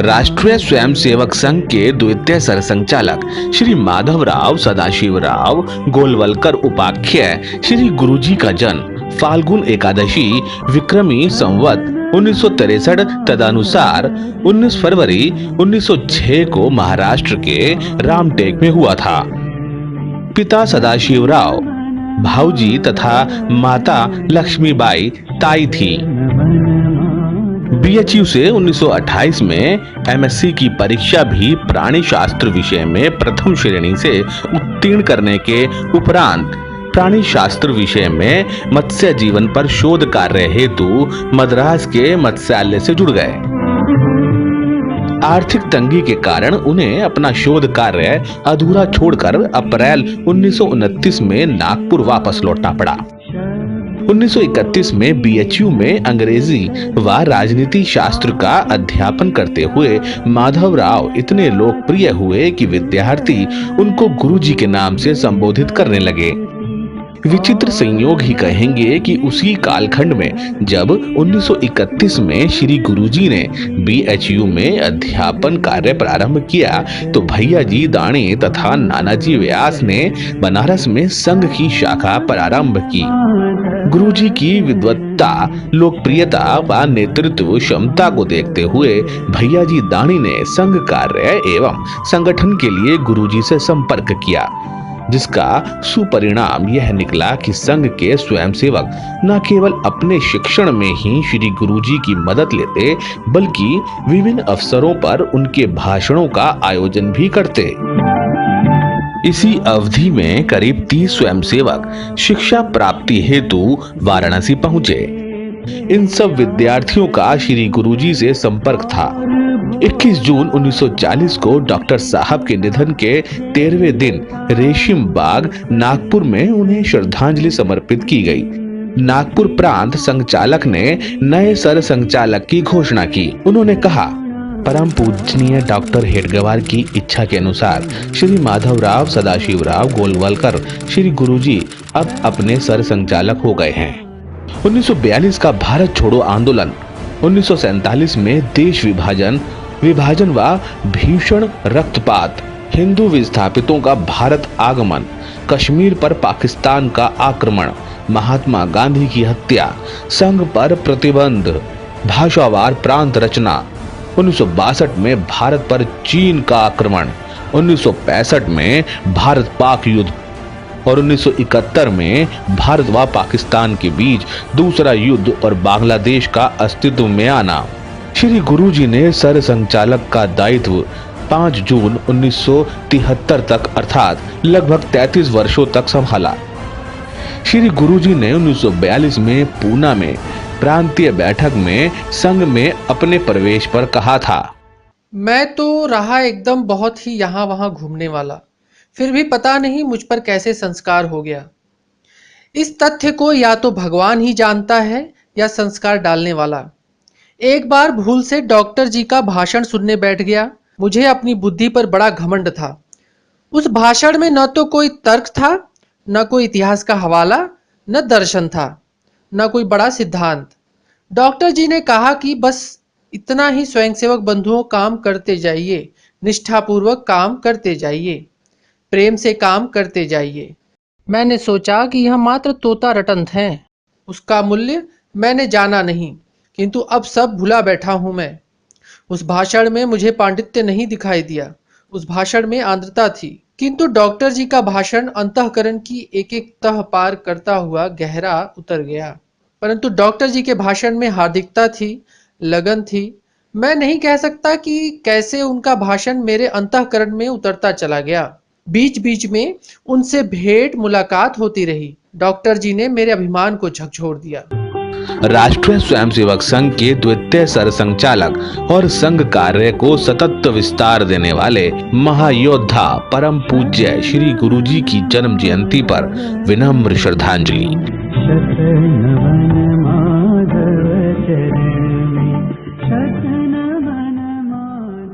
राष्ट्रीय स्वयंसेवक संघ के द्वितीय सरसंघचालक श्री माधवराव सदाशिवराव गोलवलकर उपाख्याय श्री गुरुजी का जन्म फाल्गुन एकादशी विक्रमी संवत 1963 तदनुसार 19 फरवरी 1906 को महाराष्ट्र के रामटेक में हुआ था। पिता सदाशिवराव भाऊजी तथा माता लक्ष्मीबाई ताई थी। बीएचयू से 1928 में एमएससी की परीक्षा भी प्राणी शास्त्र विषय में प्रथम श्रेणी से उत्तीर्ण करने के उपरांत प्राणी शास्त्र विषय में मत्स्य जीवन पर शोध कार्य हेतु मद्रास के मत्स्यालय से जुड़ गए। आर्थिक तंगी के कारण उन्हें अपना शोध कार्य अधूरा छोड़कर अप्रैल 1929 में नागपुर वापस लौटना पड़ा। 1931 में बीएचयू में अंग्रेजी व राजनीति शास्त्र का अध्यापन करते हुए माधवराव इतने लोकप्रिय हुए कि विद्यार्थी उनको गुरुजी के नाम से संबोधित करने लगे। विचित्र संयोग ही कहेंगे कि उसी कालखंड में जब 1931 में श्री गुरुजी ने बीएचयू में अध्यापन कार्य प्रारंभ किया तो भैया जी दाणी तथा नानाजी व्यास ने बनारस में संघ की शाखा प्रारंभ की। गुरुजी की विद्वत्ता, लोकप्रियता व नेतृत्व क्षमता को देखते हुए भैया जी दाणी ने संघ कार्य एवं संगठन के लिए गुरुजी से संपर्क किया, जिसका सुपरिणाम यह निकला कि संघ के स्वयंसेवक न केवल अपने शिक्षण में ही श्री गुरुजी की मदद लेते बल्कि विभिन्न अवसरों पर उनके भाषणों का आयोजन भी करते। इसी अवधि में करीब 30 स्वयंसेवक शिक्षा प्राप्ति हेतु वाराणसी पहुंचे। इन सब विद्यार्थियों का श्री गुरुजी से संपर्क था। 21 जून 1940 को डॉक्टर साहब के निधन के 13वें दिन रेशिम बाग नागपुर में उन्हें श्रद्धांजलि समर्पित की गई। नागपुर प्रांत संचालक ने नए सर संचालक की घोषणा की। उन्होंने कहा, परम पूजनीय डॉक्टर हेडगेवार की इच्छा के अनुसार श्री माधवराव सदाशिवराव गोलवलकर श्री गुरुजी अब अपने सर संचालक हो गए हैं। 1942 का भारत छोड़ो आंदोलन, 1947 में देश विभाजन व भीषण रक्तपात, हिंदू विस्थापितों का भारत आगमन, कश्मीर पर पाकिस्तान का आक्रमण, महात्मा गांधी की हत्या, संघ पर प्रतिबंध, भाषावार प्रांत रचना, 1962 में भारत पर चीन का आक्रमण, 1965 में भारत पाक युद्ध और 1971 में भारत व पाकिस्तान के बीच दूसरा युद्ध और बांग्लादेश का अस्तित्व में आना। श्री गुरुजी ने सर संचालक का दायित्व 5 जून 1973 तक अर्थात लगभग 33 वर्षों तक संभाला। श्री गुरुजी ने 1942 में पूना में प्रांतीय बैठक में संघ में अपने प्रवेश पर कहा था, मैं तो रहा एकदम बहुत ही यहाँ वहाँ घूमने वाला, फिर भी पता नहीं मुझ पर कैसे संस्कार हो गया। इस तथ्य को या तो भगवान ही जानता है या संस्कार डालने वाला। एक बार भूल से डॉक्टर जी का भाषण सुनने बैठ गया। मुझे अपनी बुद्धि पर बड़ा घमंड था। उस भाषण में न तो कोई तर्क था, न कोई इतिहास का हवाला, न दर्शन था, न कोई बड़ा सिद्धांत। डॉक्टर जी ने कहा कि बस इतना ही स्वयंसेवक बंधुओं काम करते जाइए, निष्ठापूर्वक काम करते जाइए, प्रेम से काम करते जाइए। मैंने सोचा कि यह मात्र तोता रटंत हैं, उसका मूल्य मैंने जाना नहीं, किंतु अब सब भुला बैठा हूं मैं। उस भाषण में मुझे पांडित्य नहीं दिखाई दिया, उस भाषण में आर्द्रता थी, किंतु डॉक्टर जी का भाषण अंतःकरण की एक एक तह पार करता हुआ गहरा उतर गया। परंतु डॉक्टर जी के भाषण में हार्दिकता थी, लगन थी। मैं नहीं कह सकता कि कैसे उनका भाषण मेरे अंतःकरण में उतरता चला गया। बीच बीच में उनसे भेंट मुलाकात होती रही। डॉक्टर जी ने मेरे अभिमान को झकझोर दिया। राष्ट्रीय स्वयंसेवक संघ के द्वितीय सरसंघचालक और संघ कार्य को सतत विस्तार देने वाले महायोद्धा परम पूज्य श्री गुरुजी की जन्म जयंती पर विनम्र श्रद्धांजलि।